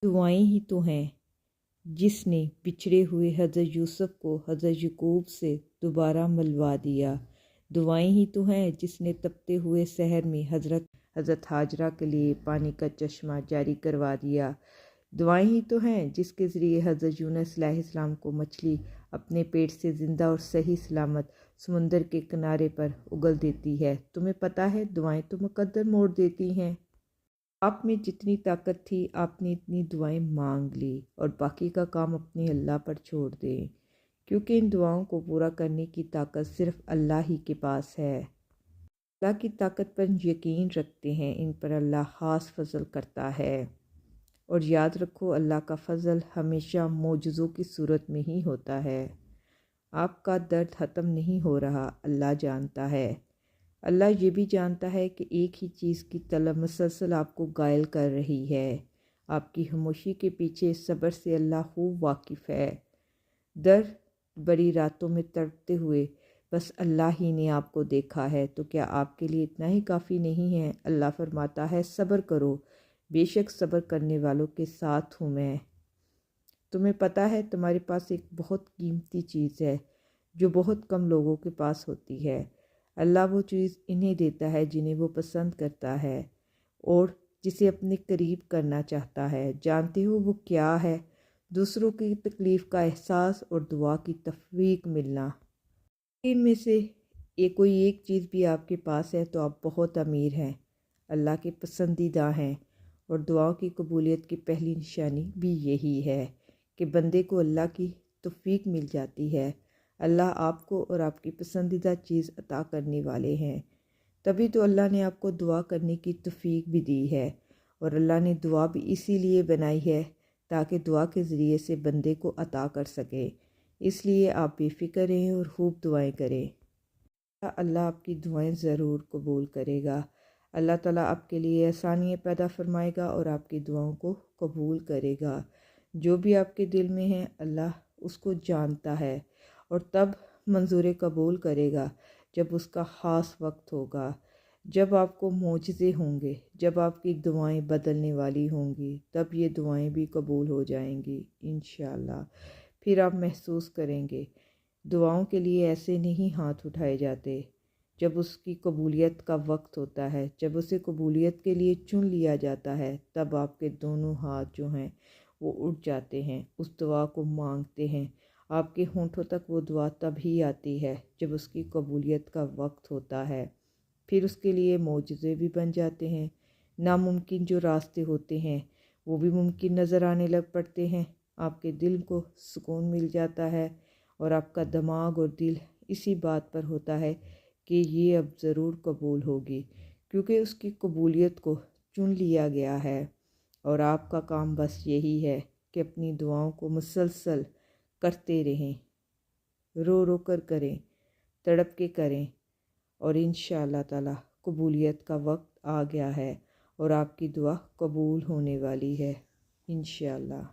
दुआएं ही तो हैं जिसने बिछड़े हुए हज़रत यूसुफ को हज़रत यकूब से दोबारा मिलवा दिया। दुआएं ही तो हैं जिसने तपते हुए शहर में हज़रत हाजरा के लिए पानी का चश्मा जारी करवा दिया। दुआएं ही तो हैं जिसके ज़रिए हज़रत यूनुस अलैहिस्सलाम को मछली अपने पेट से ज़िंदा और सही सलामत समुंदर के किनारे पर उगल देती है। तुम्हें पता है दुआएं तो मुकद्दर मोड़ देती हैं। आप में जितनी ताकत थी आपने इतनी दुआएं मांग ली और बाकी का काम अपने अल्लाह पर छोड़ दें, क्योंकि इन दुआओं को पूरा करने की ताकत सिर्फ़ अल्लाह ही के पास है। अल्लाह की ताकत पर यकीन रखते हैं, इन पर अल्लाह ख़ास फजल करता है। और याद रखो अल्लाह का फ़ज़ल हमेशा मोजज़ों की सूरत में ही होता है। आपका दर्द ख़त्म नहीं हो रहा, अल्लाह जानता है। अल्लाह ये भी जानता है कि एक ही चीज़ की तलब मुसलसल आपको घायल कर रही है। आपकी खामोशी के पीछे सब्र से अल्लाह खूब वाकिफ़ है। दर्द बड़ी रातों में तड़पते हुए बस अल्लाह ही ने आपको देखा है, तो क्या आपके लिए इतना ही काफ़ी नहीं है? अल्लाह फरमाता है सब्र करो, बेशक सब्र करने वालों के साथ हूँ मैं। तुम्हें पता है तुम्हारे पास एक बहुत कीमती चीज़ है जो बहुत कम लोगों के पास होती है। अल्लाह वो चीज़ इन्हें देता है जिन्हें वो पसंद करता है और जिसे अपने करीब करना चाहता है। जानते हो वो क्या है? दूसरों की तकलीफ़ का एहसास और दुआ की तौफीक मिलना। इनमें से कोई एक चीज़ भी आपके पास है तो आप बहुत अमीर हैं, अल्लाह के पसंदीदा हैं। और दुआओं की कबूलियत की पहली निशानी भी यही है कि बंदे को अल्लाह की तौफीक मिल जाती है। अल्लाह आपको और आपकी पसंदीदा चीज़ अता करने वाले हैं, तभी तो अल्लाह ने आपको दुआ करने की तौफीक भी दी है। और अल्लाह ने दुआ भी इसीलिए बनाई है ताकि दुआ के ज़रिए से बंदे को अता कर सके। इसलिए आप बेफ़िक्र रहें और खूब दुआएं करें। अल्लाह आपकी दुआएं ज़रूर कबूल करेगा। अल्लाह ताला आपके लिए आसानियाँ पैदा फरमाएगा और आपकी दुआओं को कबूल करेगा। जो भी आपके दिल में है अल्लाह उसको जानता है और तब मंजूर कबूल करेगा जब उसका ख़ास वक्त होगा, जब आपको मोजज़े होंगे, जब आपकी दुआएं बदलने वाली होंगी, तब ये दुआएं भी कबूल हो जाएंगी इंशाअल्लाह। फिर आप महसूस करेंगे दुआओं के लिए ऐसे नहीं हाथ उठाए जाते। जब उसकी कबूलियत का वक्त होता है, जब उसे कबूलियत के लिए चुन लिया जाता है, तब आपके दोनों हाथ जो हैं वो उठ जाते हैं, उस दुआ को मांगते हैं। आपके होंठों तक वो दुआ तब ही आती है जब उसकी कबूलियत का वक्त होता है। फिर उसके लिए मोजज़े भी बन जाते हैं। नामुमकिन जो रास्ते होते हैं वो भी मुमकिन नज़र आने लग पड़ते हैं। आपके दिल को सुकून मिल जाता है और आपका दिमाग और दिल इसी बात पर होता है कि ये अब ज़रूर कबूल होगी, क्योंकि उसकी कबूलियत को चुन लिया गया है। और आपका काम बस यही है कि अपनी दुआओं को मुसलसल करते रहें, रो रो कर करें, तड़प के करें। और इंशाअल्लाह ताला कबूलियत का वक्त आ गया है और आपकी दुआ कबूल होने वाली है इंशाअल्लाह।